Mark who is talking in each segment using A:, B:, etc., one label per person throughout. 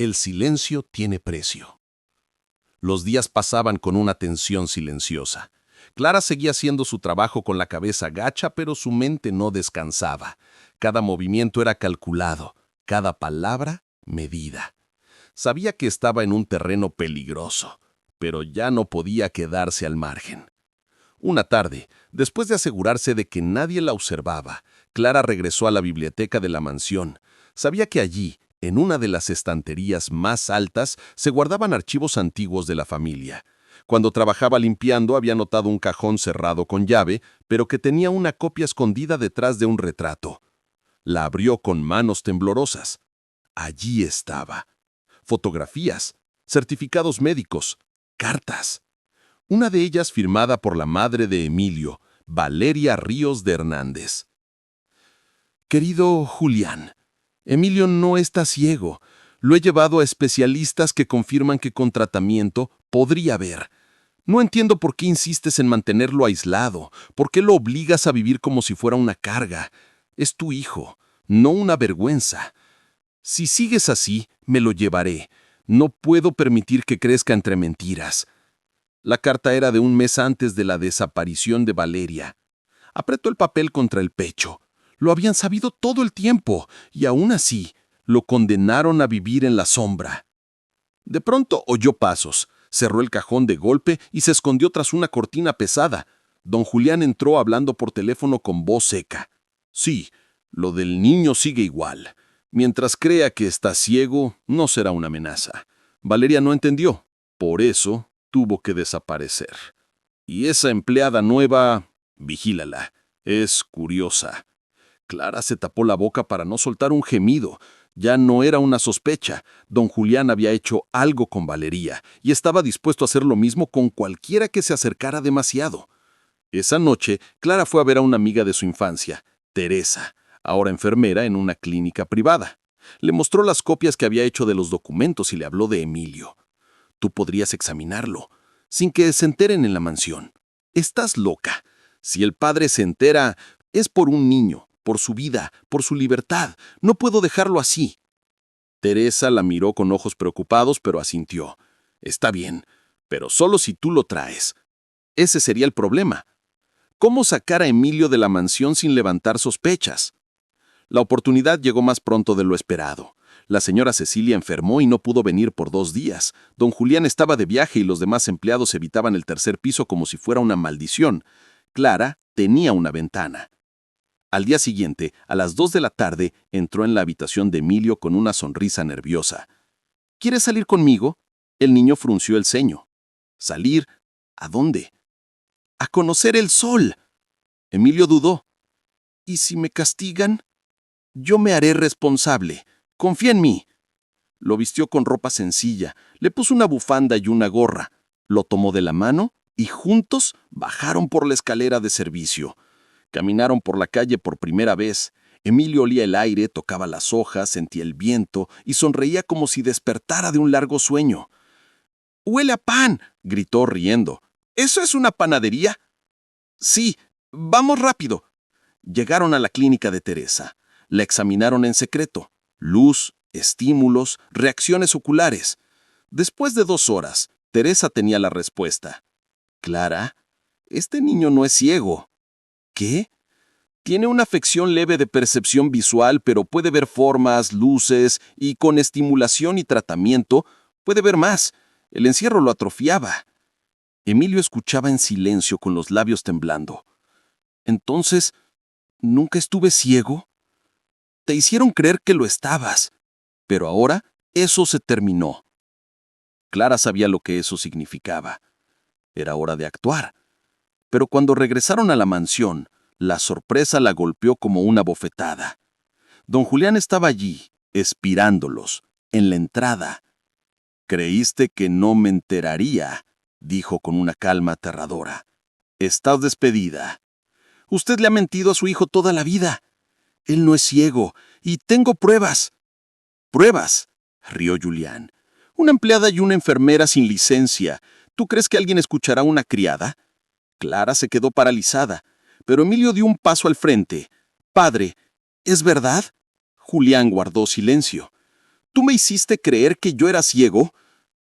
A: El silencio tiene precio. Los días pasaban con una tensión silenciosa. Clara seguía haciendo su trabajo con la cabeza gacha, pero su mente no descansaba. Cada movimiento era calculado, cada palabra medida. Sabía que estaba en un terreno peligroso, pero ya no podía quedarse al margen. Una tarde, después de asegurarse de que nadie la observaba, Clara regresó a la biblioteca de la mansión. Sabía que allí, en una de las estanterías más altas, se guardaban archivos antiguos de la familia. Cuando trabajaba limpiando, había notado un cajón cerrado con llave, pero que tenía una copia escondida detrás de un retrato. La abrió con manos temblorosas. Allí estaba. Fotografías, certificados médicos, cartas. Una de ellas firmada por la madre de Emilio, Valeria Ríos de Hernández. Querido Julián, Emilio no está ciego. Lo he llevado a especialistas que confirman que con tratamiento podría ver. No entiendo por qué insistes en mantenerlo aislado, por qué lo obligas a vivir como si fuera una carga. Es tu hijo, no una vergüenza. Si sigues así, me lo llevaré. No puedo permitir que crezca entre mentiras. La carta era de un mes antes de la desaparición de Valeria. Apretó el papel contra el pecho. Lo habían sabido todo el tiempo, y aún así, lo condenaron a vivir en la sombra. De pronto oyó pasos, cerró el cajón de golpe y se escondió tras una cortina pesada. Don Julián entró hablando por teléfono con voz seca. Sí, lo del niño sigue igual. Mientras crea que está ciego, no será una amenaza. Valeria no entendió. Por eso tuvo que desaparecer. Y esa empleada nueva, vigílala, es curiosa. Clara se tapó la boca para no soltar un gemido. Ya no era una sospecha. Don Julián había hecho algo con Valeria y estaba dispuesto a hacer lo mismo con cualquiera que se acercara demasiado. Esa noche, Clara fue a ver a una amiga de su infancia, Teresa, ahora enfermera en una clínica privada. Le mostró las copias que había hecho de los documentos y le habló de Emilio. Tú podrías examinarlo, sin que se enteren en la mansión. Estás loca. Si el padre se entera, es por un niño, por su vida, por su libertad. No puedo dejarlo así. Teresa la miró con ojos preocupados, pero asintió. Está bien, pero solo si tú lo traes. Ese sería el problema. ¿Cómo sacar a Emilio de la mansión sin levantar sospechas? La oportunidad llegó más pronto de lo esperado. La señora Cecilia enfermó y no pudo venir por 2 días. Don Julián estaba de viaje y los demás empleados evitaban el tercer piso como si fuera una maldición. Clara tenía una ventana. Al día siguiente, a las 2 de la tarde, entró en la habitación de Emilio con una sonrisa nerviosa. ¿Quieres salir conmigo? El niño frunció el ceño. ¿Salir? ¿A dónde? ¡A conocer el sol! Emilio dudó. ¿Y si me castigan? Yo me haré responsable. Confía en mí. Lo vistió con ropa sencilla, le puso una bufanda y una gorra, lo tomó de la mano y juntos bajaron por la escalera de servicio. Caminaron por la calle por primera vez. Emilio olía el aire, tocaba las hojas, sentía el viento y sonreía como si despertara de un largo sueño. «¡Huele a pan!», gritó riendo. «¿Eso es una panadería?» «Sí, vamos rápido». Llegaron a la clínica de Teresa. La examinaron en secreto. Luz, estímulos, reacciones oculares. Después de 2 horas, Teresa tenía la respuesta. «Clara, este niño no es ciego». «¿Qué?» «Tiene una afección leve de percepción visual, pero puede ver formas, luces, y con estimulación y tratamiento puede ver más. El encierro lo atrofiaba». Emilio escuchaba en silencio con los labios temblando. «Entonces, ¿nunca estuve ciego?» «Te hicieron creer que lo estabas, pero ahora eso se terminó». Clara sabía lo que eso significaba. Era hora de actuar. Pero cuando regresaron a la mansión, la sorpresa la golpeó como una bofetada. Don Julián estaba allí, espirándolos, en la entrada. «Creíste que no me enteraría», dijo con una calma aterradora. «Estás despedida. Usted le ha mentido a su hijo toda la vida. Él no es ciego, y tengo pruebas». «¿Pruebas?», rió Julián. «Una empleada y una enfermera sin licencia. ¿Tú crees que alguien escuchará a una criada?» Clara se quedó paralizada, pero Emilio dio un paso al frente. «Padre, ¿es verdad?». Julián guardó silencio.
B: Tú me hiciste creer que yo era ciego.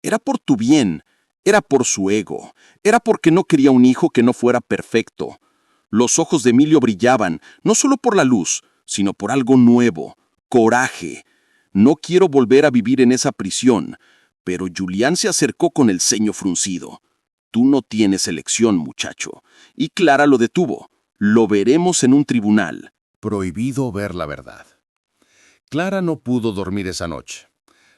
B: Era por tu bien, era por su ego, era porque no quería un hijo que no fuera perfecto. Los ojos de Emilio brillaban, no solo por la luz, sino por algo nuevo, coraje. No quiero volver a vivir en esa prisión, pero Julián se acercó con el ceño fruncido. Tú no tienes elección, muchacho. Y Clara lo detuvo. Lo veremos en un tribunal.
A: Prohibido ver la verdad. Clara no pudo dormir esa noche.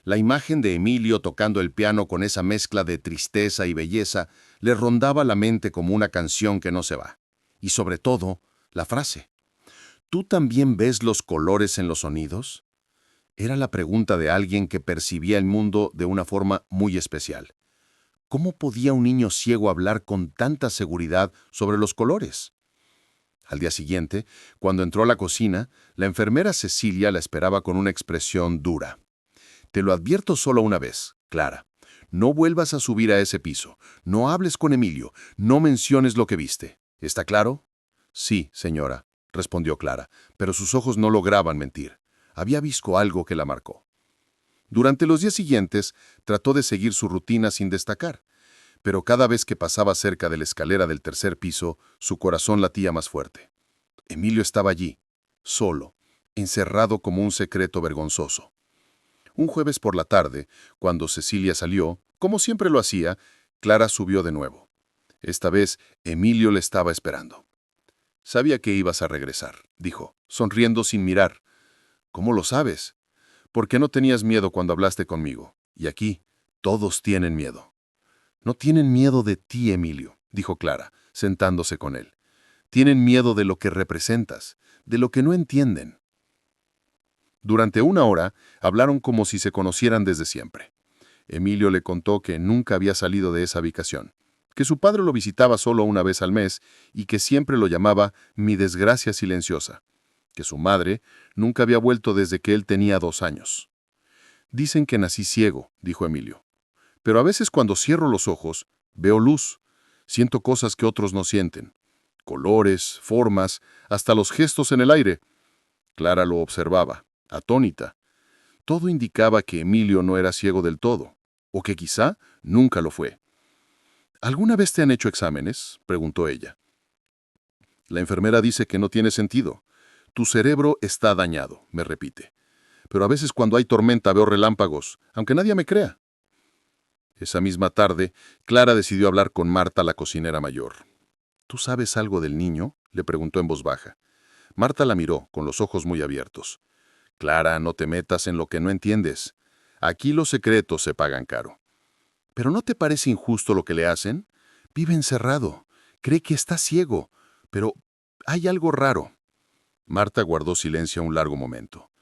A: La imagen de Emilio tocando el piano con esa mezcla de tristeza y belleza le rondaba la mente como una canción que no se va. Y sobre todo, la frase. ¿Tú también ves los colores en los sonidos? Era la pregunta de alguien que percibía el mundo de una forma muy especial. ¿Cómo podía un niño ciego hablar con tanta seguridad sobre los colores? Al día siguiente, cuando entró a la cocina, la enfermera Cecilia la esperaba con una expresión dura. Te lo advierto solo una vez, Clara. No vuelvas a subir a ese piso. No hables con Emilio. No menciones lo que viste. ¿Está claro? Sí, señora, respondió Clara, pero sus ojos no lograban mentir. Había visto algo que la marcó. Durante los días siguientes, trató de seguir su rutina sin destacar, pero cada vez que pasaba cerca de la escalera del tercer piso, su corazón latía más fuerte. Emilio estaba allí, solo, encerrado como un secreto vergonzoso. Un jueves por la tarde, cuando Cecilia salió, como siempre lo hacía, Clara subió de nuevo. Esta vez, Emilio le estaba esperando. Sabía que ibas a regresar, dijo, sonriendo sin mirar. ¿Cómo lo sabes? ¿Por qué no tenías miedo cuando hablaste conmigo? Y aquí, todos tienen miedo. No tienen miedo de ti, Emilio, dijo Clara, sentándose con él. Tienen miedo de lo que representas, de lo que no entienden. Durante una hora, hablaron como si se conocieran desde siempre. Emilio le contó que nunca había salido de esa habitación, que su padre lo visitaba solo una vez al mes y que siempre lo llamaba mi desgracia silenciosa, que su madre nunca había vuelto desde que él tenía 2 años. Dicen que nací ciego, dijo Emilio, pero a veces cuando cierro los ojos, veo luz, siento cosas que otros no sienten, colores, formas, hasta los gestos en el aire. Clara lo observaba, atónita. Todo indicaba que Emilio no era ciego del todo, o que quizá nunca lo fue. ¿Alguna vez te han hecho exámenes?, preguntó ella. La enfermera dice que no tiene sentido. Tu cerebro está dañado, me repite. Pero a veces cuando hay tormenta veo relámpagos, aunque nadie me crea. Esa misma tarde, Clara decidió hablar con Marta, la cocinera mayor. ¿Tú sabes algo del niño?, le preguntó en voz baja. Marta la miró, con los ojos muy abiertos. Clara, no te metas en lo que no entiendes. Aquí los secretos se pagan caro. ¿Pero no te parece injusto lo que le hacen? Vive encerrado. Cree que está ciego. Pero hay algo raro. Marta guardó silencio un largo momento.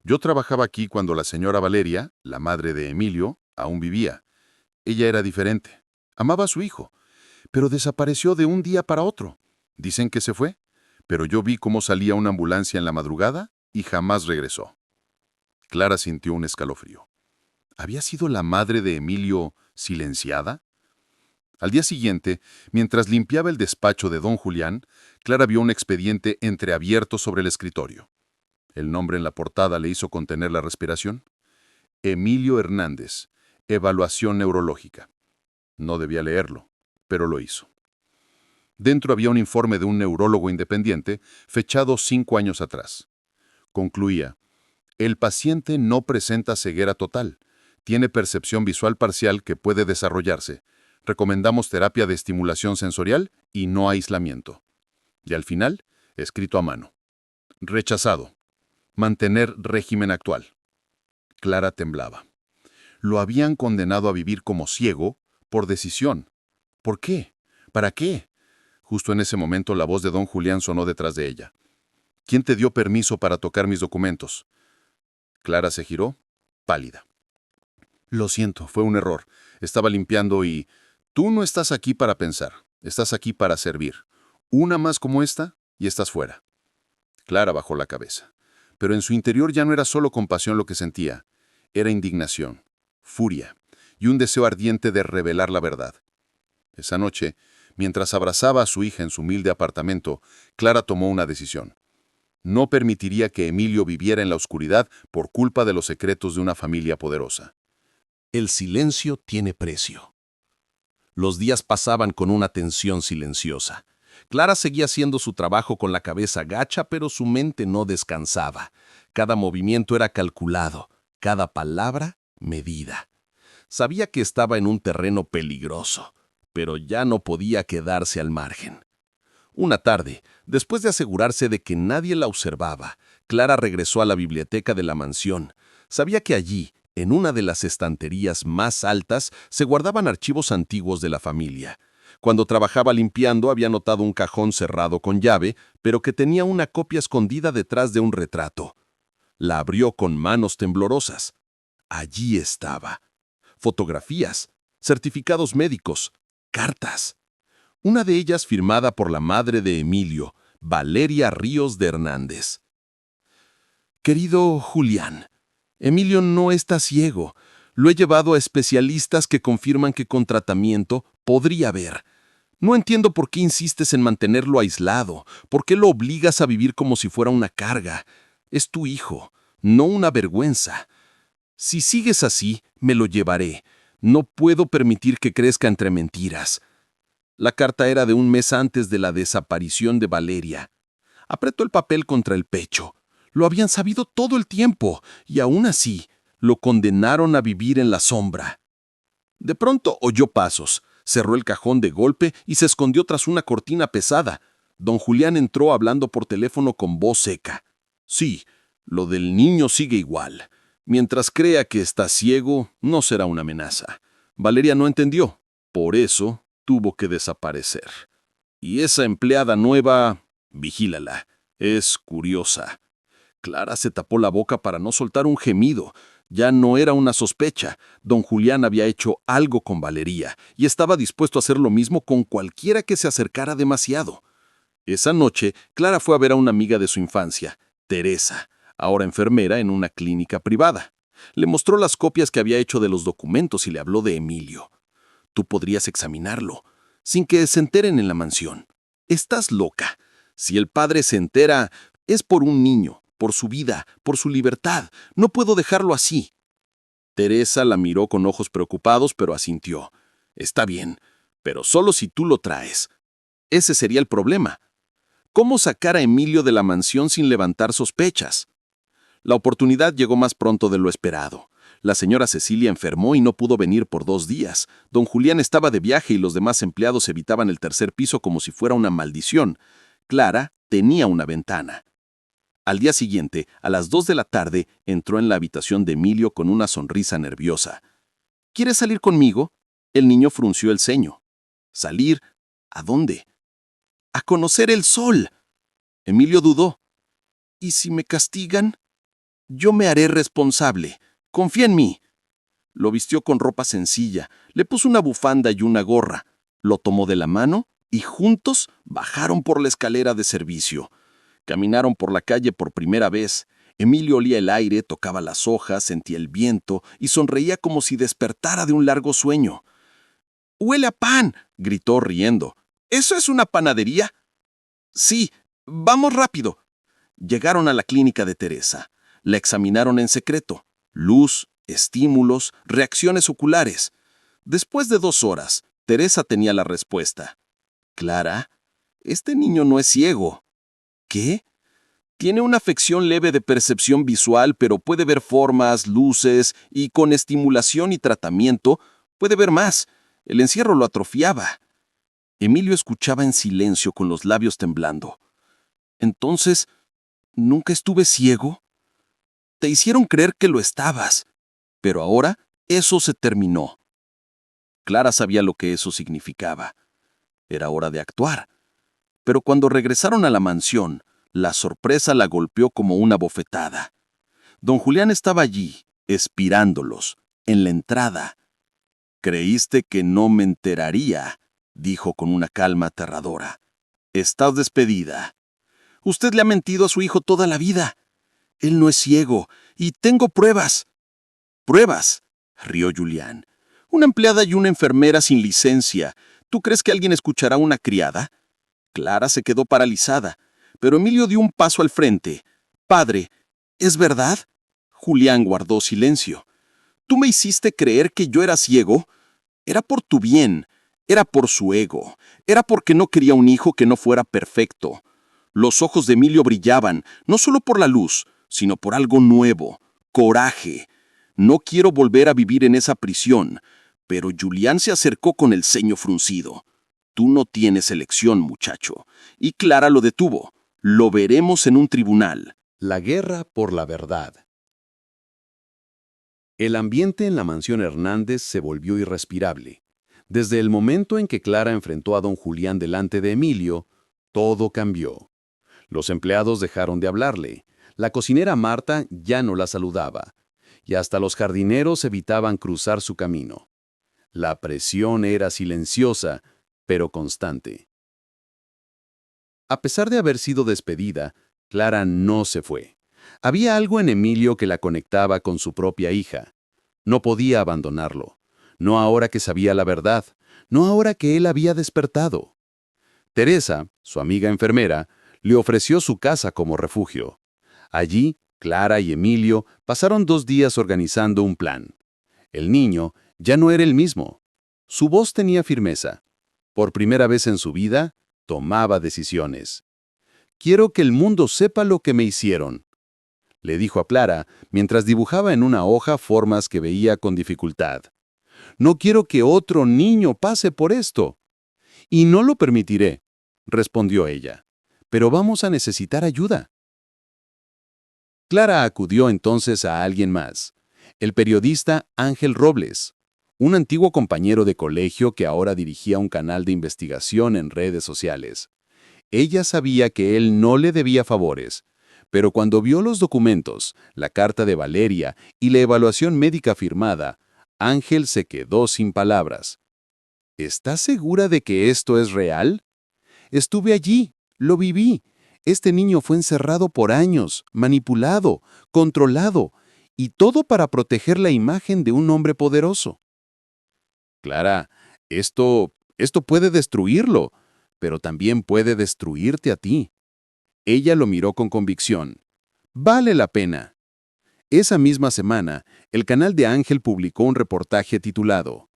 A: Yo trabajaba aquí cuando la señora Valeria, la madre de Emilio, aún vivía. Ella era diferente. Amaba a su hijo. Pero desapareció de un día para otro. Dicen que se fue. Pero yo vi cómo salía una ambulancia en la madrugada y jamás regresó. Clara sintió un escalofrío. ¿Había sido la madre de Emilio silenciada? Al día siguiente, mientras limpiaba el despacho de don Julián, Clara vio un expediente entreabierto sobre el escritorio. El nombre en la portada le hizo contener la respiración. Emilio Hernández, evaluación neurológica. No debía leerlo, pero lo hizo. Dentro había un informe de un neurólogo independiente, fechado 5 años atrás. Concluía: el paciente no presenta ceguera total, tiene percepción visual parcial que puede desarrollarse. Recomendamos terapia de estimulación sensorial y no aislamiento. Y al final, escrito a mano: rechazado. Mantener régimen actual. Clara temblaba. Lo habían condenado a vivir como ciego por decisión. ¿Por qué? ¿Para qué? Justo en ese momento la voz de don Julián sonó detrás de ella. ¿Quién te dio permiso para tocar mis documentos? Clara se giró, pálida. Lo siento, fue un error. Estaba limpiando y... Tú no estás aquí para pensar, estás aquí para servir. Una más como esta y estás fuera. Clara bajó la cabeza. Pero en su interior ya no era solo compasión lo que sentía. Era indignación, furia y un deseo ardiente de revelar la verdad. Esa noche, mientras abrazaba a su hija en su humilde apartamento, Clara tomó una decisión.
C: No permitiría que Emilio viviera en la oscuridad por culpa de los secretos de una familia poderosa.
A: El silencio tiene precio. Los días pasaban con una tensión silenciosa. Clara seguía haciendo su trabajo con la cabeza gacha, pero su mente no descansaba. Cada movimiento era calculado, cada palabra medida. Sabía que estaba en un terreno peligroso, pero ya no podía quedarse al margen. Una tarde, después de asegurarse de que nadie la observaba, Clara regresó a la biblioteca de la mansión. Sabía que allí, en una de las estanterías más altas, se guardaban archivos antiguos de la familia. Cuando trabajaba limpiando, había notado un cajón cerrado con llave, pero que tenía una copia escondida detrás de un retrato. La abrió con manos temblorosas. Allí estaba. Fotografías, certificados médicos, cartas. Una de ellas firmada por la madre de Emilio, Valeria Ríos de Hernández. Querido Julián, Emilio no está ciego. Lo he llevado a especialistas que confirman que con tratamiento podría ver. No entiendo por qué insistes en mantenerlo aislado, por qué lo obligas a vivir como si fuera una carga. Es tu hijo, no una vergüenza. Si sigues así, me lo llevaré. No puedo permitir que crezca entre mentiras. La carta era de un mes antes de la desaparición de Valeria. Apretó el papel contra el pecho. Lo habían sabido todo el tiempo, y aún así, lo condenaron a vivir en la sombra. De pronto oyó pasos, cerró el cajón de golpe y se escondió tras una cortina pesada. Don Julián entró hablando por teléfono con voz seca. Sí, lo del niño sigue igual. Mientras crea que está ciego, no será una amenaza. Valeria no entendió. Por eso tuvo que desaparecer. Y esa empleada nueva, vigílala, es curiosa. Clara se tapó la boca para no soltar un gemido. Ya no era una sospecha. Don Julián había hecho algo con Valeria y estaba dispuesto a hacer lo mismo con cualquiera que se acercara demasiado. Esa noche, Clara fue a ver a una amiga de su infancia, Teresa, ahora enfermera en una clínica privada. Le mostró las copias que había hecho de los documentos y le habló de Emilio. Tú podrías examinarlo, sin que se enteren en la mansión. Estás loca. Si el padre se entera, es por un niño, por su vida, por su libertad. No puedo dejarlo así. Teresa la miró con ojos preocupados, pero asintió. Está bien, pero solo si tú lo traes. Ese sería el problema. ¿Cómo sacar a Emilio de la mansión sin levantar sospechas? La oportunidad llegó más pronto de lo esperado. La señora Cecilia enfermó y no pudo venir por 2 días. Don Julián estaba de viaje y los demás empleados evitaban el tercer piso como si fuera una maldición. Clara tenía una ventana. Al día siguiente, a las 2 de la tarde, entró en la habitación de Emilio con una sonrisa nerviosa. ¿Quieres salir conmigo? El niño frunció el ceño. ¿Salir? ¿A dónde? ¡A conocer el sol! Emilio dudó. ¿Y si me castigan? Yo me haré responsable. Confía en mí. Lo vistió con ropa sencilla, le puso una bufanda y una gorra, lo tomó de la mano y juntos bajaron por la escalera de servicio. Caminaron por la calle por primera vez. Emilio olía el aire, tocaba las hojas, sentía el viento y sonreía como si despertara de un largo sueño. «¡Huele a pan!», gritó riendo. «¿Eso es una panadería?» «Sí, vamos rápido». Llegaron a la clínica de Teresa. La examinaron en secreto. Luz, estímulos, reacciones oculares. Después de 2 horas, Teresa tenía la respuesta. «Clara, este niño no es ciego». «¿Qué?» «Tiene una afección leve de percepción visual, pero puede ver formas, luces, y con estimulación y tratamiento puede ver más. El encierro lo atrofiaba». Emilio escuchaba en silencio con los labios temblando. «Entonces, ¿nunca estuve ciego?» «Te hicieron creer que lo estabas, pero ahora eso se terminó». Clara sabía lo que eso significaba. Era hora de actuar. Pero cuando regresaron a la mansión, la sorpresa la golpeó como una bofetada. Don Julián estaba allí, espirándolos, en la entrada. «Creíste que no me enteraría», dijo con una calma aterradora. «Estás despedida. Usted le ha mentido a su hijo toda la vida. Él no es ciego, y tengo pruebas». «¿Pruebas?», rió Julián. «Una empleada y una enfermera sin licencia. ¿Tú crees que alguien escuchará a una criada?» Clara se quedó paralizada.
B: pero Emilio dio un paso al frente. «Padre, ¿es verdad?» Julián guardó silencio. «¿Tú me hiciste creer que yo era ciego? Era por tu bien, era por su ego, era porque no quería un hijo que no fuera perfecto». Los ojos de Emilio brillaban, no solo por la luz, sino por algo nuevo, coraje. «No quiero volver a vivir en esa prisión». Pero Julián se acercó con el ceño fruncido. «Tú no tienes elección, muchacho». Y Clara lo detuvo. «Lo veremos en un tribunal».
D: La guerra por la verdad. El ambiente en la mansión Hernández se volvió irrespirable. Desde el momento en que Clara enfrentó a don Julián delante de Emilio, todo cambió. Los empleados dejaron de hablarle, la cocinera Marta ya no la saludaba, y hasta los jardineros evitaban cruzar su camino. La presión era silenciosa, pero constante. A pesar de haber sido despedida, Clara no se fue. Había algo en Emilio que la conectaba con su propia hija. No podía abandonarlo. No ahora que sabía la verdad, no ahora que él había despertado. Teresa, su amiga enfermera, le ofreció su casa como refugio. Allí, Clara y Emilio pasaron 2 días organizando un plan. El niño ya no era el mismo. Su voz tenía firmeza. Por primera vez en su vida, tomaba decisiones. «Quiero que el mundo sepa lo que me hicieron», le dijo a Clara mientras dibujaba en una hoja formas que veía con dificultad. «No quiero que otro niño pase por esto». «Y no lo permitiré», respondió ella. «Pero vamos a necesitar ayuda». Clara acudió entonces a alguien más, el periodista Ángel Robles, un antiguo compañero de colegio que ahora dirigía un canal de investigación en redes sociales. Ella sabía que él no le debía favores, pero cuando vio los documentos, la carta de Valeria y la evaluación médica firmada, Ángel se quedó sin palabras. «¿Estás segura de que esto es real? Estuve allí, lo viví. Este niño fue encerrado por años, manipulado, controlado, y todo para proteger la imagen de un hombre poderoso». «Clara, esto puede destruirlo, pero también puede destruirte a ti». Ella lo miró con convicción. «Vale la pena». Esa misma semana, el canal de Ángel publicó un reportaje titulado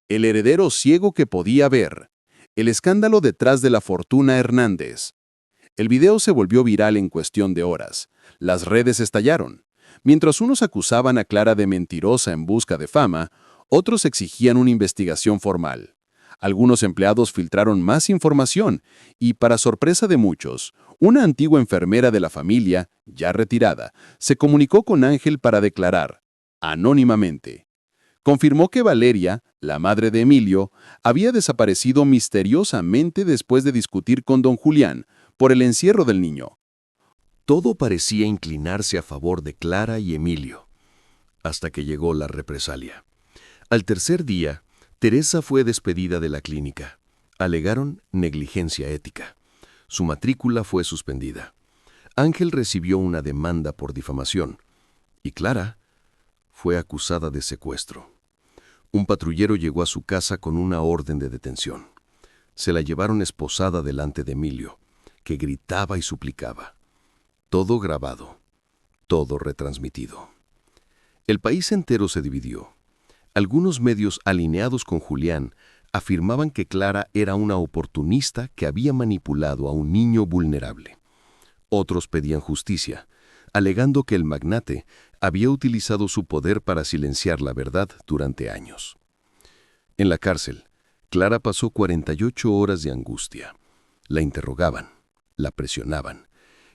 D: «El heredero ciego que podía ver. El escándalo detrás de la fortuna Hernández». El video se volvió viral en cuestión de horas. Las redes estallaron. Mientras unos acusaban a Clara de mentirosa en busca de fama, otros exigían una investigación formal. Algunos empleados filtraron más información y, para sorpresa de muchos, una antigua enfermera de la familia, ya retirada, se comunicó con Ángel para declarar, anónimamente. Confirmó que Valeria, la madre de Emilio, había desaparecido misteriosamente después de discutir con don Julián por el encierro del niño.
E: Todo parecía inclinarse a favor de Clara y Emilio, hasta que llegó la represalia. Al tercer día, Teresa fue despedida de la clínica. Alegaron negligencia ética. Su matrícula fue suspendida. Ángel recibió una demanda por difamación. Y Clara fue acusada de secuestro. Un patrullero llegó a su casa con una orden de detención. Se la llevaron esposada delante de Emilio, que gritaba y suplicaba. Todo grabado, todo retransmitido. El país entero se dividió. Algunos medios alineados con Julián afirmaban que Clara era una oportunista que había manipulado a un niño vulnerable. Otros pedían justicia, alegando que el magnate había utilizado su poder para silenciar la verdad durante años. En la cárcel, Clara pasó 48 horas de angustia. La interrogaban, la presionaban.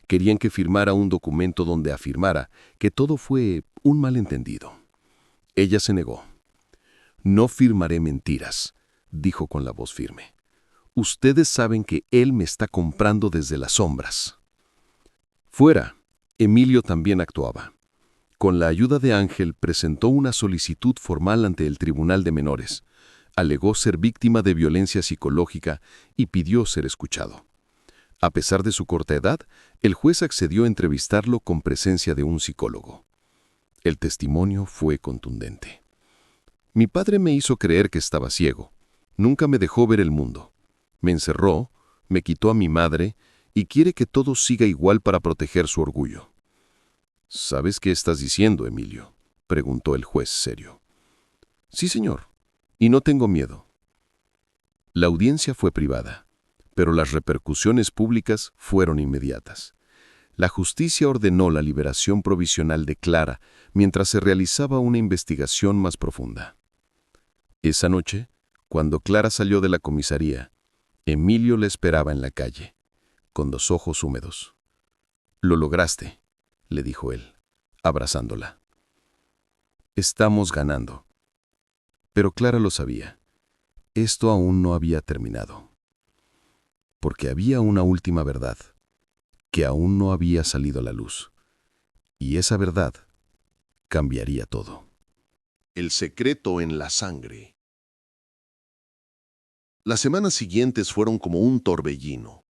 E: Querían que firmara un documento donde afirmara que todo fue un malentendido. Ella se negó. «No firmaré mentiras», dijo con la voz firme. «Ustedes saben que él me está comprando desde las sombras». Fuera, Emilio también actuaba. Con la ayuda de Ángel presentó una solicitud formal ante el Tribunal de Menores. Alegó ser víctima de violencia psicológica y pidió ser escuchado. A pesar de su corta edad, el juez accedió a entrevistarlo con presencia de un psicólogo. El testimonio fue contundente. «Mi padre me hizo creer que estaba ciego. Nunca me dejó ver el mundo. Me encerró, me quitó a mi madre y quiere que todo siga igual para proteger su orgullo. ¿Sabes qué estás diciendo, Emilio?, preguntó el juez serio. Sí, señor, y no tengo miedo. La audiencia fue privada, pero las repercusiones públicas fueron inmediatas. La justicia ordenó la liberación provisional de Clara mientras se realizaba una investigación más profunda. Esa noche, cuando Clara salió de la comisaría, Emilio la esperaba en la calle, con los ojos húmedos. «Lo lograste», le dijo él, abrazándola. «Estamos ganando». Pero Clara lo sabía. Esto aún no había terminado. Porque había una última verdad, que aún no había salido a la luz. Y esa verdad cambiaría todo.
A: El secreto en la sangre. Las semanas siguientes fueron como un torbellino.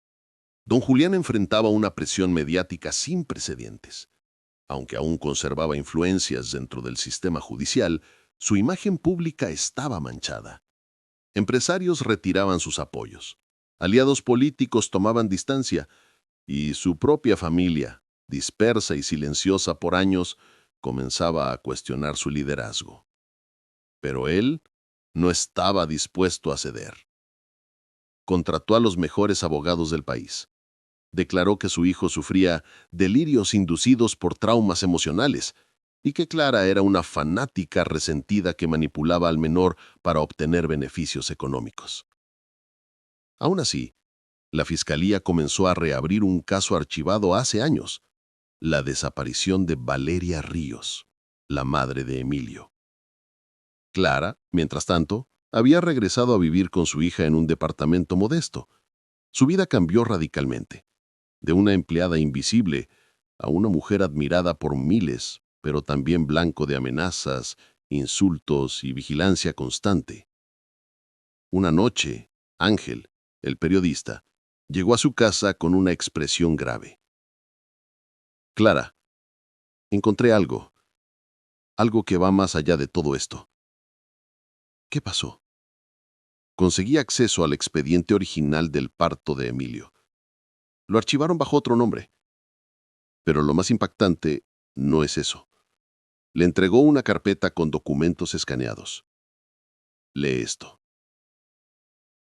A: Don Julián enfrentaba una presión mediática sin precedentes. Aunque aún conservaba influencias dentro del sistema judicial, su imagen pública estaba manchada. Empresarios retiraban sus apoyos, aliados políticos tomaban distancia y su propia familia, dispersa y silenciosa por años, comenzaba a cuestionar su liderazgo. Pero él no estaba dispuesto a ceder. Contrató a los mejores abogados del país. Declaró que su hijo sufría delirios inducidos por traumas emocionales y que Clara era una fanática resentida que manipulaba al menor para obtener beneficios económicos. Aún así, la Fiscalía comenzó a reabrir un caso archivado hace años, la desaparición de Valeria Ríos, la madre de Emilio. Clara, mientras tanto, había regresado a vivir con su hija en un departamento modesto. Su vida cambió radicalmente, de una empleada invisible a una mujer admirada por miles, pero también blanco de amenazas, insultos y vigilancia constante. Una noche, Ángel, el periodista, llegó a su casa con una expresión grave. «Clara, encontré algo que va más allá de todo esto». «¿Qué pasó?» «Conseguí acceso al expediente original del parto de Emilio. Lo archivaron bajo otro nombre. Pero lo más impactante no es eso. Le entregó una carpeta con documentos escaneados. Lee esto».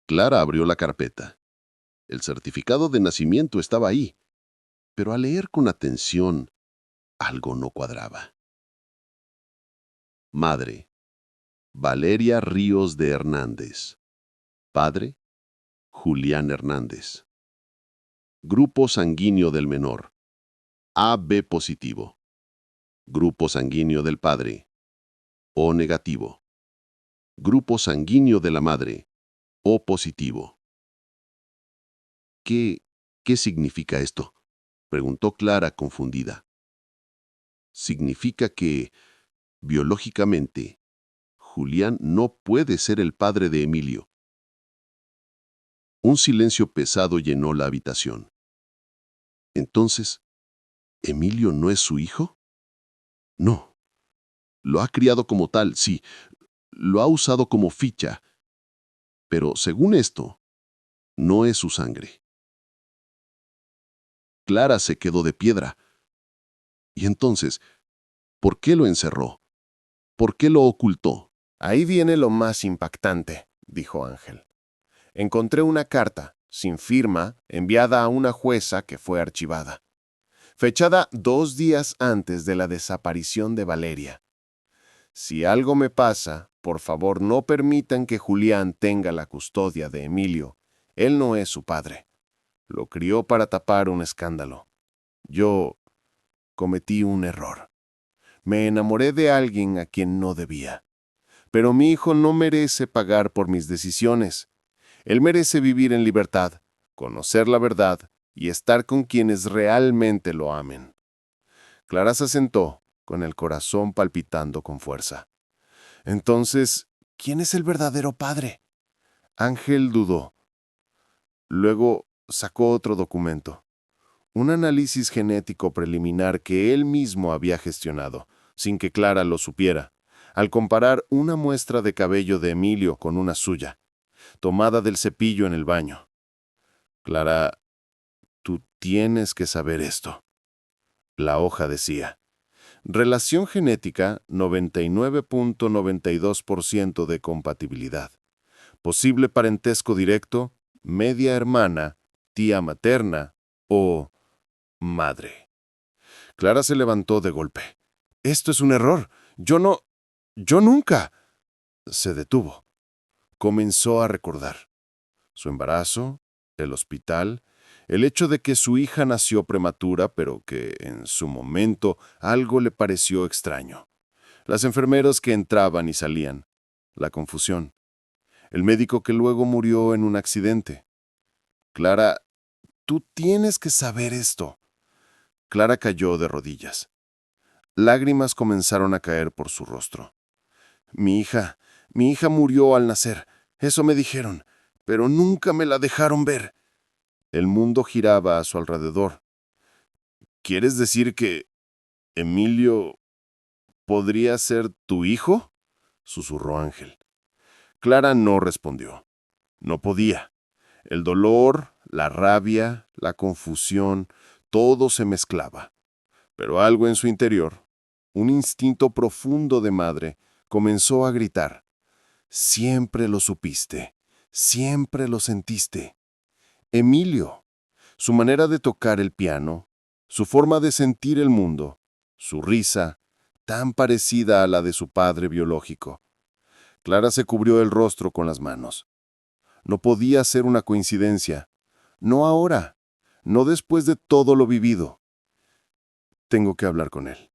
A: Clara abrió la carpeta. El certificado de nacimiento estaba ahí, pero al leer con atención, algo no cuadraba. Madre: Valeria Ríos de Hernández. Padre: Julián Hernández. Grupo sanguíneo del menor: AB positivo. Grupo sanguíneo del padre: O negativo. Grupo sanguíneo de la madre: O positivo. ¿Qué significa esto?, preguntó Clara confundida. Significa que, biológicamente, Julián no puede ser el padre de Emilio. Un silencio pesado llenó la habitación. Entonces, ¿Emilio no es su hijo? No. Lo ha criado como tal, sí. Lo ha usado como ficha. Pero, según esto, no es su sangre. Clara se quedó de piedra. Y entonces, ¿por qué lo encerró? ¿Por qué lo ocultó?
F: Ahí viene lo más impactante, dijo Ángel. Encontré una carta, sin firma, enviada a una jueza que fue archivada, fechada 2 días antes de la desaparición de Valeria. Si algo me pasa, por favor no permitan que Julián tenga la custodia de Emilio. Él no es su padre. Lo crió para tapar un escándalo. Yo cometí un error. Me enamoré de alguien a quien no debía. Pero mi hijo no merece pagar por mis decisiones. Él merece vivir en libertad, conocer la verdad y estar con quienes realmente lo amen. Clara se sentó, con el corazón palpitando con fuerza. Entonces, ¿quién es el verdadero padre? Ángel dudó. Luego sacó otro documento. Un análisis genético preliminar que él mismo había gestionado, sin que Clara lo supiera, al comparar una muestra de cabello de Emilio con una suya, tomada del cepillo en el baño. Clara, Tú tienes que saber esto. La hoja decía: relación genética 99.92% de compatibilidad. Posible parentesco directo, media hermana, tía materna o madre. Clara se levantó de golpe. Esto es un error. Yo nunca. Se detuvo. Comenzó a recordar su embarazo, el hospital, el hecho de que su hija nació prematura, pero que en su momento algo le pareció extraño. Las enfermeras que entraban y salían, la confusión, el médico que luego murió en un accidente. Clara, tú tienes que saber esto. Clara cayó de rodillas. Lágrimas comenzaron a caer por su rostro. Mi hija murió al nacer, eso me dijeron, pero nunca me la dejaron ver. El mundo giraba a su alrededor. ¿Quieres decir que Emilio podría ser tu hijo?, susurró Ángel. Clara no respondió. No podía. El dolor, la rabia, la confusión, todo se mezclaba. Pero algo en su interior, un instinto profundo de madre, comenzó a gritar. Siempre lo supiste, siempre lo sentiste. Emilio, su manera de tocar el piano, su forma de sentir el mundo, su risa, tan parecida a la de su padre biológico. Clara se cubrió el rostro con las manos. No podía ser una coincidencia. No ahora, no después de todo lo vivido. Tengo que hablar con él,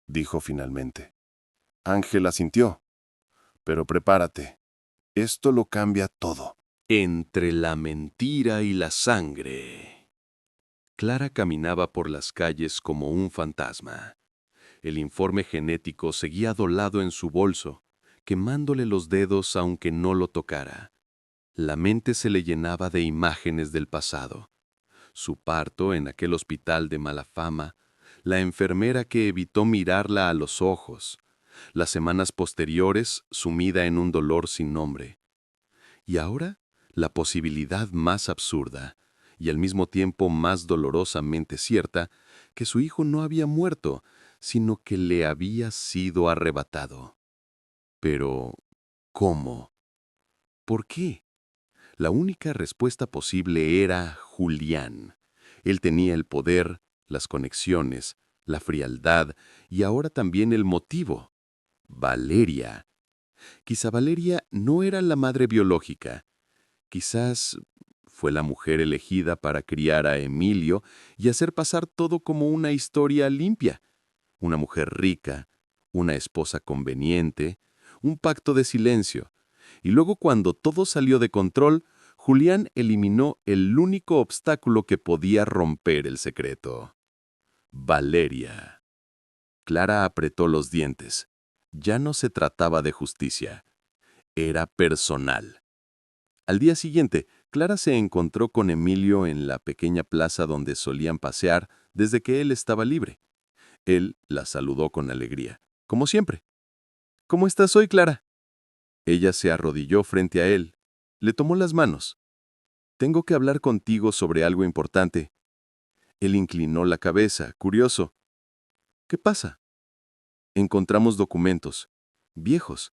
F: dijo finalmente. Ángel asintió. Pero prepárate, esto lo cambia todo.
A: Entre la mentira y la sangre. Clara caminaba por las calles como un fantasma. El informe genético seguía dolado en su bolso, quemándole los dedos aunque no lo tocara. La mente se le llenaba de imágenes del pasado. Su parto en aquel hospital de mala fama, la enfermera que evitó mirarla a los ojos, las semanas posteriores sumida en un dolor sin nombre. Y ahora, la posibilidad más absurda, y al mismo tiempo más dolorosamente cierta, que su hijo no había muerto, sino que le había sido arrebatado. Pero, ¿cómo? ¿Por qué? La única respuesta posible era Julián. Él tenía el poder, las conexiones, la frialdad y ahora también el motivo. Valeria. Quizá Valeria no era la madre biológica. Quizás fue la mujer elegida para criar a Emilio y hacer pasar todo como una historia limpia. Una mujer rica, una esposa conveniente, un pacto de silencio. Y luego cuando todo salió de control, Julián eliminó el único obstáculo que podía romper el secreto. Valeria. Clara apretó los dientes. Ya no se trataba de justicia. Era personal. Al día siguiente, Clara se encontró con Emilio en la pequeña plaza donde solían pasear desde que él estaba libre. Él la saludó con alegría, como siempre. ¿Cómo estás hoy, Clara? Ella se arrodilló frente a él. Le tomó las manos. Tengo que hablar contigo sobre algo importante. Él inclinó la cabeza, curioso. ¿Qué pasa? Encontramos documentos, viejos,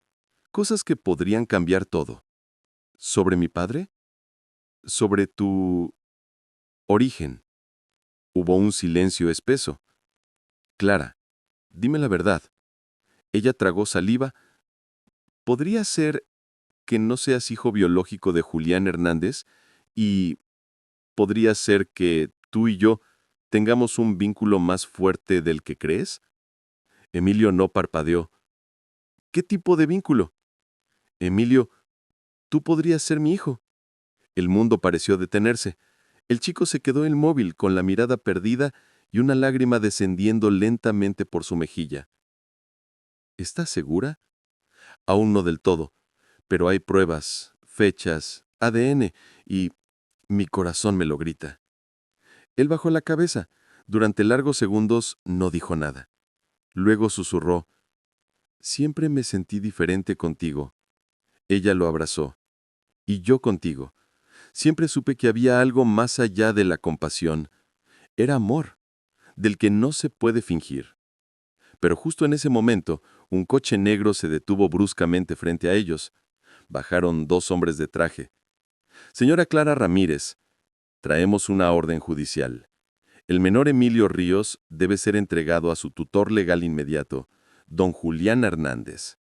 A: cosas que podrían cambiar todo. ¿Sobre mi padre? Sobre tu origen. Hubo un silencio espeso. Clara, dime la verdad. Ella tragó saliva. ¿Podría ser que no seas hijo biológico de Julián Hernández y podría ser que tú y yo tengamos un vínculo más fuerte del que crees? Emilio no parpadeó. ¿Qué tipo de vínculo? Emilio, tú podrías ser mi hijo. El mundo pareció detenerse. El chico se quedó inmóvil con la mirada perdida y una lágrima descendiendo lentamente por su mejilla. ¿Estás segura? Aún no del todo, pero hay pruebas, fechas, ADN y mi corazón me lo grita. Él bajó la cabeza. Durante largos segundos no dijo nada. Luego susurró. Siempre me sentí diferente contigo. Ella lo abrazó. Y yo contigo. Siempre supe que había algo más allá de la compasión,
E: Era amor, del que no se puede fingir. Pero justo en ese momento, un coche negro se detuvo bruscamente frente a ellos. Bajaron 2 hombres de traje. Señora Clara Ramírez, traemos una orden judicial. El menor Emilio Ríos debe ser entregado a su tutor legal inmediato, don Julián Hernández.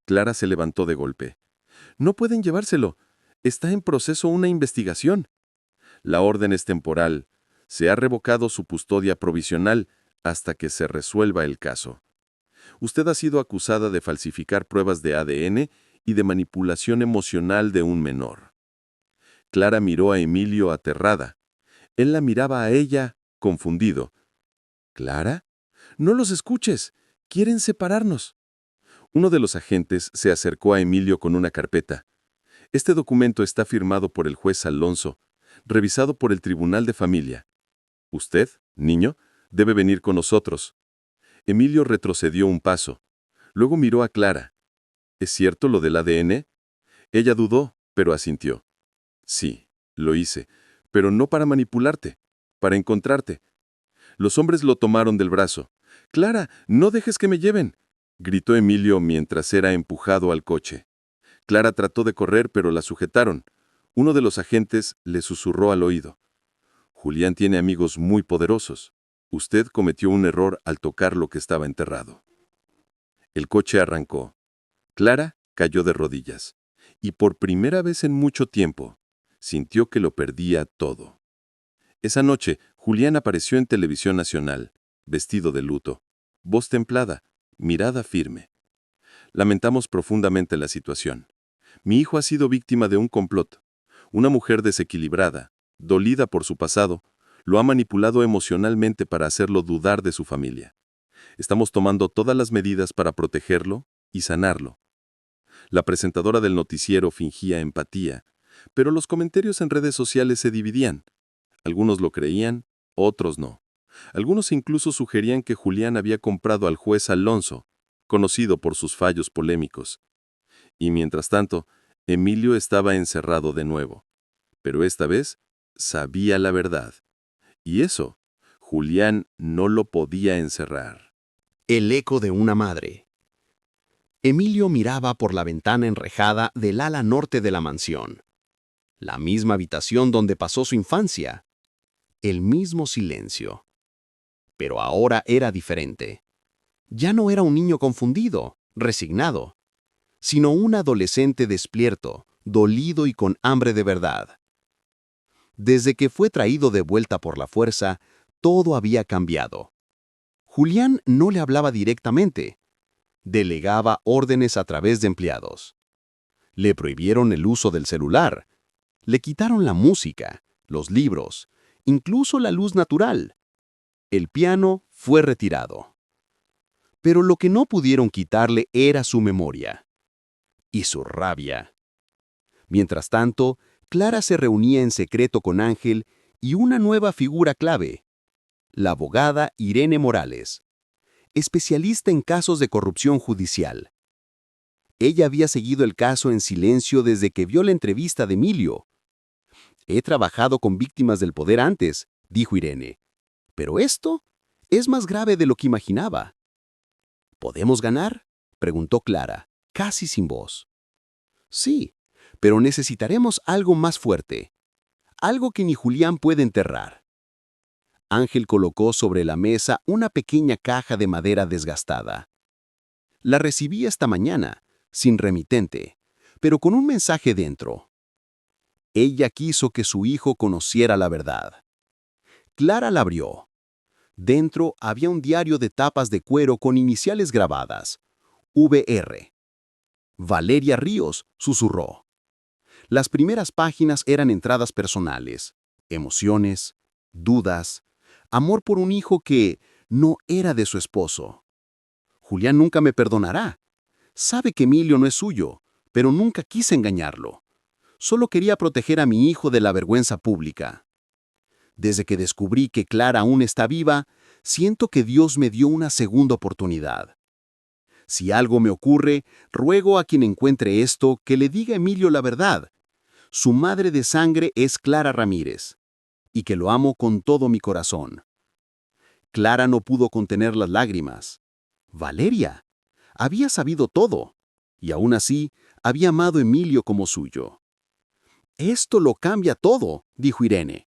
E: Clara se levantó de golpe. No pueden llevárselo. Está en proceso una investigación. La orden es temporal. Se ha revocado su custodia provisional hasta que se resuelva el caso. Usted ha sido acusada de falsificar pruebas de ADN y de manipulación emocional de un menor. Clara miró a Emilio aterrada. Él la miraba a ella, confundido. ¿Clara? No los escuches. Quieren separarnos. Uno de los agentes se acercó a Emilio con una carpeta. Este documento está firmado por el juez Alonso, revisado por el Tribunal de Familia. Usted, niño, debe venir con nosotros. Emilio retrocedió un paso. Luego miró a Clara. ¿Es cierto lo del ADN? Ella dudó, pero asintió. Sí, lo hice, pero no para manipularte, para encontrarte. Los hombres lo tomaron del brazo. «Clara, no dejes que me lleven», gritó Emilio mientras era empujado al coche. Clara trató de correr, pero la sujetaron. Uno de los agentes le susurró al oído. «Julián tiene amigos muy poderosos. Usted cometió un error al tocar lo que estaba enterrado». El coche arrancó. Clara cayó de rodillas, y por primera vez en mucho tiempo, sintió que lo perdía todo. Esa noche, Julián apareció en Televisión Nacional, vestido de luto, voz templada, mirada firme. Lamentamos profundamente la situación. Mi hijo ha sido víctima de un complot. Una mujer desequilibrada, dolida por su pasado, lo ha manipulado emocionalmente para hacerlo dudar de su familia. Estamos tomando todas las medidas para protegerlo y sanarlo. La presentadora del noticiero fingía empatía, pero los comentarios en redes sociales se dividían. Algunos lo creían, otros no. Algunos incluso sugerían que Julián había comprado al juez Alonso, conocido por sus fallos polémicos. Y mientras tanto, Emilio estaba encerrado de nuevo. Pero esta vez sabía la verdad. Y eso, Julián no lo podía encerrar.
B: El eco de una madre. Emilio miraba por la ventana enrejada del ala norte de la mansión. La misma habitación donde pasó su infancia. El mismo silencio. Pero ahora era diferente. Ya no era un niño confundido, resignado, sino un adolescente despierto, dolido y con hambre de verdad. Desde que fue traído de vuelta por la fuerza, todo había cambiado. Julián no le hablaba directamente. Delegaba órdenes a través de empleados. Le prohibieron el uso del celular. Le quitaron la música, los libros, incluso la luz natural. El piano fue retirado. Pero lo que no pudieron quitarle era su memoria. Y su rabia. Mientras tanto, Clara se reunía en secreto con Ángel y una nueva figura clave, la abogada Irene Morales, especialista en casos de corrupción judicial. Ella había seguido el caso en silencio desde que vio la entrevista de Emilio. «He trabajado con víctimas del poder antes», dijo Irene, «pero esto es más grave de lo que imaginaba». «¿Podemos ganar?», preguntó Clara, casi sin voz. «Sí, pero necesitaremos algo más fuerte, algo que ni Julián puede enterrar». Ángel colocó sobre la mesa una pequeña caja de madera desgastada. La recibí esta mañana, sin remitente, pero con un mensaje dentro. Ella quiso que su hijo conociera la verdad. Clara la abrió. Dentro había un diario de tapas de cuero con iniciales grabadas. VR. «Valeria Ríos», susurró. Las primeras páginas eran entradas personales, emociones, dudas, amor por un hijo que no era de su esposo. «Julián nunca me perdonará. Sabe que Emilio no es suyo, pero nunca quise engañarlo. Solo quería proteger a mi hijo de la vergüenza pública. Desde que descubrí que Clara aún está viva, siento que Dios me dio una segunda oportunidad. Si algo me ocurre, ruego a quien encuentre esto que le diga a Emilio la verdad. Su madre de sangre es Clara Ramírez.
D: y que lo amo con todo mi corazón. Clara no pudo contener las lágrimas. Valeria había sabido todo, y aún así había amado a Emilio como suyo. «Esto lo cambia todo», dijo Irene.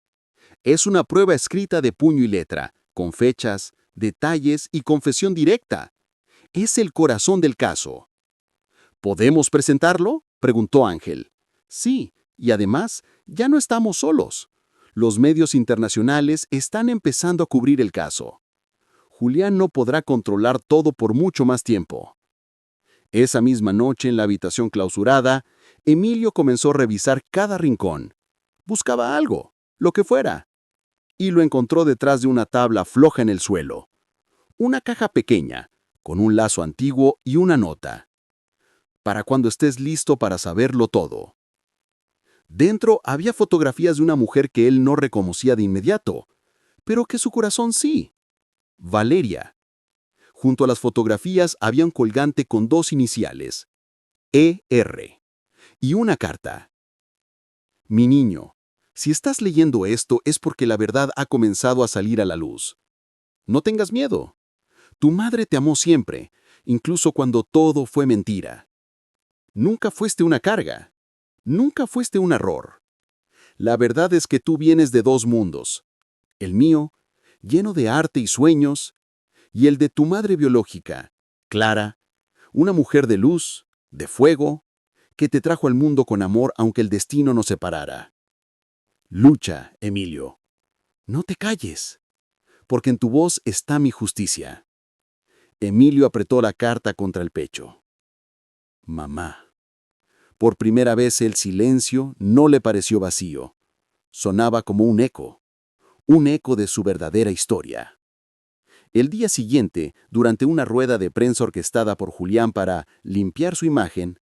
D: «Es una prueba escrita de puño y letra, con fechas, detalles y confesión directa. Es el corazón del caso». «¿Podemos presentarlo?», preguntó Ángel. «Sí, y además, ya no estamos solos. Los medios internacionales están empezando a cubrir el caso. Julián no podrá controlar todo por mucho más tiempo». Esa misma noche, en la habitación clausurada, Emilio comenzó a revisar cada rincón. Buscaba algo, lo que fuera, y lo encontró detrás de una tabla floja en el suelo. Una caja pequeña, con un lazo antiguo y una nota. «Para cuando estés listo para saberlo todo». Dentro había fotografías de una mujer que él no reconocía de inmediato, pero que su corazón sí. Valeria. Junto a las fotografías había un colgante con 2 iniciales, E.R., y una carta. «Mi niño, si estás leyendo esto es porque la verdad ha comenzado a salir a la luz. No tengas miedo. Tu madre te amó siempre, incluso cuando todo fue mentira. Nunca fuiste una carga. Nunca fuiste un error. La verdad es que tú vienes de 2 mundos. El mío, lleno de arte y sueños, y el de tu madre biológica, Clara, una mujer de luz, de fuego, que te trajo al mundo con amor aunque el destino nos separara. Lucha, Emilio. No te calles, porque en tu voz está mi justicia». Emilio apretó la carta contra el pecho. Mamá. Por primera vez el silencio no le pareció vacío. Sonaba como un eco de su verdadera historia. El día siguiente, durante una rueda de prensa orquestada por Julián para limpiar su imagen,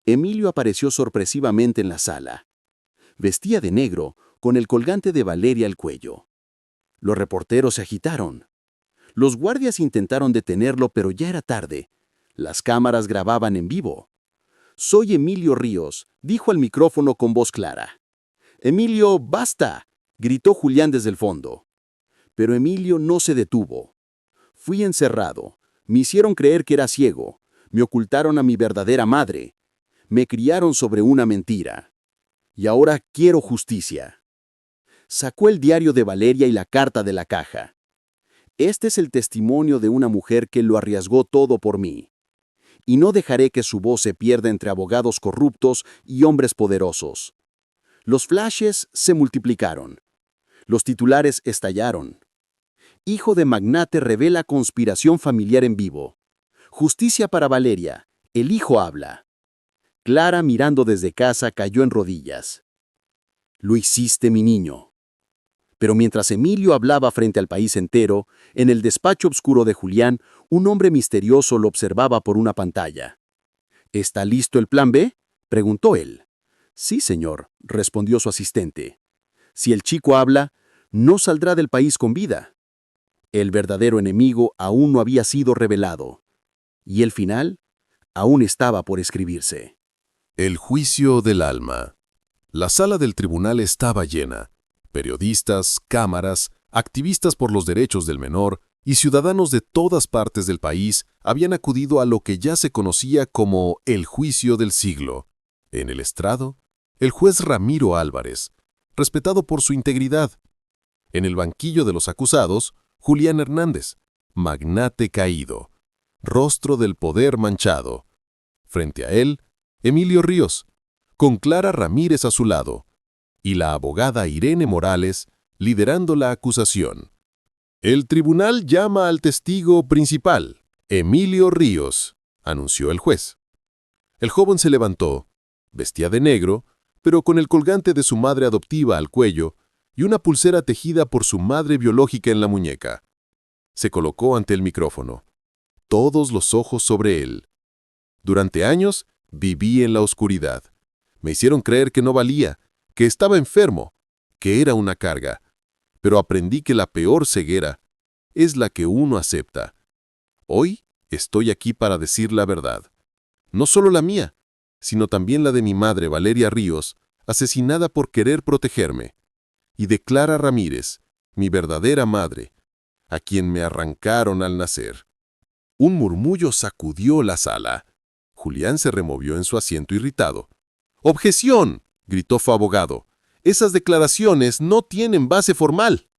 D: Emilio apareció sorpresivamente en la sala. Vestía de negro, con el colgante de Valeria al cuello. Los reporteros se agitaron. Los guardias intentaron detenerlo, pero ya era tarde. Las cámaras grababan en vivo. «Soy Emilio Ríos», dijo al micrófono con voz clara. «Emilio, basta», gritó Julián desde el fondo. Pero Emilio no se detuvo. «Fui encerrado. Me hicieron creer que era ciego. Me ocultaron a mi verdadera madre. Me criaron sobre una mentira. Y ahora quiero justicia». Sacó el diario de Valeria y la carta de la caja. «Este es el testimonio de una mujer que lo arriesgó todo por mí. Y no dejaré que su voz se pierda entre abogados corruptos y hombres poderosos». Los flashes se multiplicaron. Los titulares estallaron. «Hijo de magnate revela conspiración familiar en vivo. Justicia para Valeria. El hijo habla». Clara, mirando desde casa, cayó en rodillas. «Lo hiciste, mi niño». Pero mientras Emilio hablaba frente al país entero, en el despacho oscuro de Julián, un hombre misterioso lo observaba por una pantalla. «¿Está listo el plan B?», preguntó él. «Sí, señor», respondió su asistente. «Si el chico habla, no saldrá del país con vida». El verdadero enemigo aún no había sido revelado. Y el final aún estaba por escribirse.
A: El juicio del alma. La sala del tribunal estaba llena. Periodistas, cámaras, activistas por los derechos del menor y ciudadanos de todas partes del país habían acudido a lo que ya se conocía como el juicio del siglo. En el estrado, el juez Ramiro Álvarez, respetado por su integridad. En el banquillo de los acusados, Julián Hernández, magnate caído, rostro del poder manchado. Frente a él, Emilio Ríos, con Clara Ramírez a su lado, y la abogada Irene Morales liderando la acusación. «El tribunal llama al testigo principal, Emilio Ríos», anunció el juez. El joven se levantó, vestía de negro, pero con el colgante de su madre adoptiva al cuello y una pulsera tejida por su madre biológica en la muñeca. Se colocó ante el micrófono, todos los ojos sobre él. «Durante años viví en la oscuridad. Me hicieron creer que no valía, que estaba enfermo, que era una carga. Pero aprendí que la peor ceguera es la que uno acepta. Hoy estoy aquí para decir la verdad. No solo la mía, sino también la de mi madre Valeria Ríos, asesinada por querer protegerme.
G: y de Clara Ramírez, mi verdadera madre, a quien me arrancaron al nacer. Un murmullo sacudió la sala. Julián se removió en su asiento irritado. ¡Objeción!, gritó su abogado. «Esas declaraciones no tienen base formal».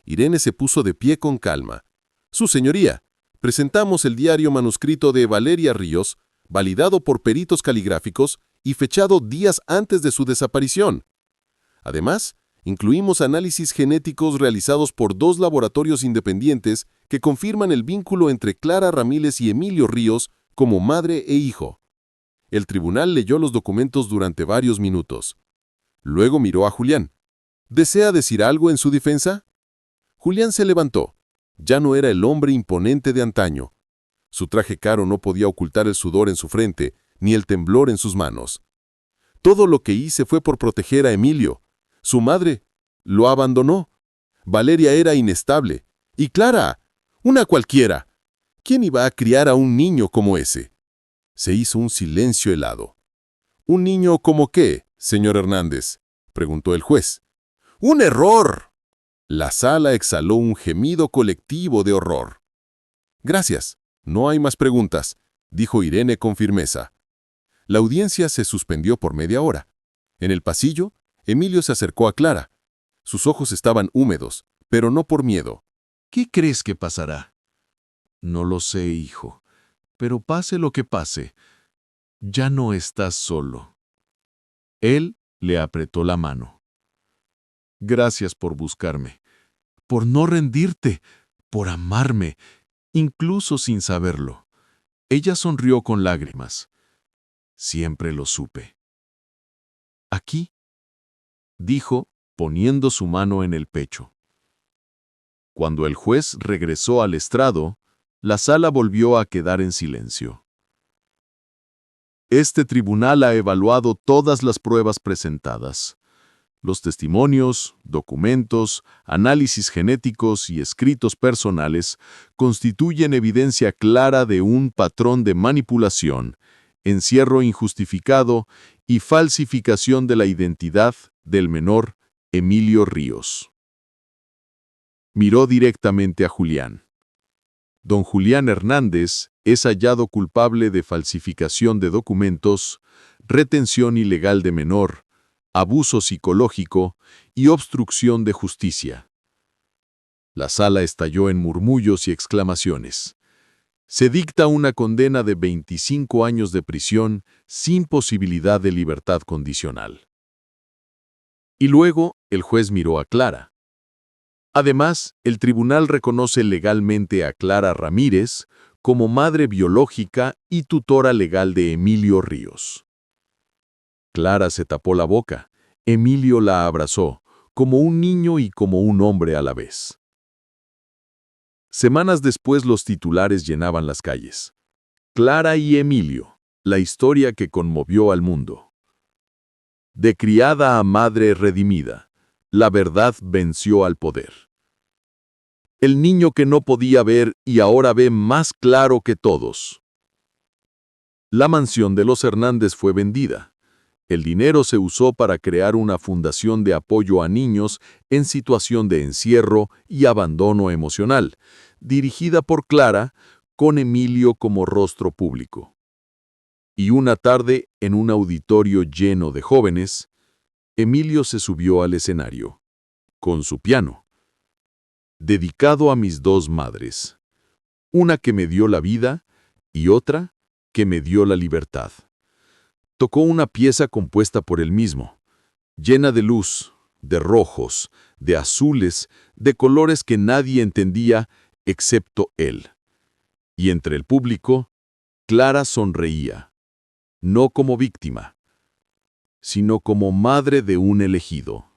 G: Irene se puso de pie con calma. «Su señoría, presentamos el diario manuscrito de Valeria Ríos, validado por peritos caligráficos y fechado días antes de su desaparición. Además, incluimos análisis genéticos realizados por 2 laboratorios independientes que confirman el vínculo entre Clara Ramírez y Emilio Ríos como madre e hijo». El tribunal leyó los documentos durante varios minutos. Luego miró a Julián. «¿Desea decir algo en su defensa?». Julián se levantó. Ya no era el hombre imponente de antaño. Su traje caro no podía ocultar el sudor en su frente, ni el temblor en sus manos. «Todo lo que hice fue por proteger a Emilio. Su madre lo abandonó. Valeria era inestable. Y Clara, una cualquiera. ¿Quién iba a criar a un niño como ese?». Se hizo un silencio helado. «¿Un niño como qué, señor Hernández?», preguntó el juez. «¡Un error!». La sala exhaló un gemido colectivo de horror. «Gracias, no hay más preguntas», dijo Irene con firmeza. La audiencia se suspendió por media hora. En el pasillo, Emilio se acercó a Clara. Sus ojos estaban húmedos, pero no por miedo.
A: ¿Qué crees que pasará? No lo sé, hijo. Pero pase lo que pase, ya no estás solo. Él le apretó la mano. Gracias por buscarme, por no rendirte, por amarme, incluso sin saberlo. Ella sonrió con lágrimas. Siempre lo supe. Aquí, dijo, poniendo su mano en el pecho. Cuando el juez regresó al estrado, la sala volvió a quedar en silencio. Este tribunal ha evaluado todas las pruebas presentadas. Los testimonios, documentos, análisis genéticos y escritos personales constituyen evidencia clara de un patrón de manipulación, encierro injustificado y falsificación de la identidad del menor Emilio Ríos. Miró directamente a Julián. Don Julián Hernández es hallado culpable de falsificación de documentos, retención ilegal de menor, abuso psicológico y obstrucción de justicia. La sala estalló en murmullos y exclamaciones. Se dicta una condena de 25 años de prisión sin posibilidad de libertad condicional. Y luego el juez miró a Clara. Además, el tribunal reconoce legalmente a Clara Ramírez como madre biológica y tutora legal de Emilio Ríos. Clara se tapó la boca. Emilio la abrazó, como un niño y como un hombre a la vez. Semanas después los titulares llenaban las calles. Clara y Emilio, la historia que conmovió al mundo. De criada a madre redimida, la verdad venció al poder. El niño que no podía ver y ahora ve más claro que todos. La mansión de los Hernández fue vendida. El dinero se usó para crear una fundación de apoyo a niños en situación de encierro y abandono emocional, dirigida por Clara, con Emilio como rostro público. Y una tarde, en un auditorio lleno de jóvenes, Emilio se subió al escenario, con su piano. Dedicado a mis 2 madres, una que me dio la vida y otra que me dio la libertad. Tocó una pieza compuesta por él mismo, llena de luz, de rojos, de azules, de colores que nadie entendía excepto él. Y entre el público, Clara sonreía, no como víctima, sino como madre de un elegido.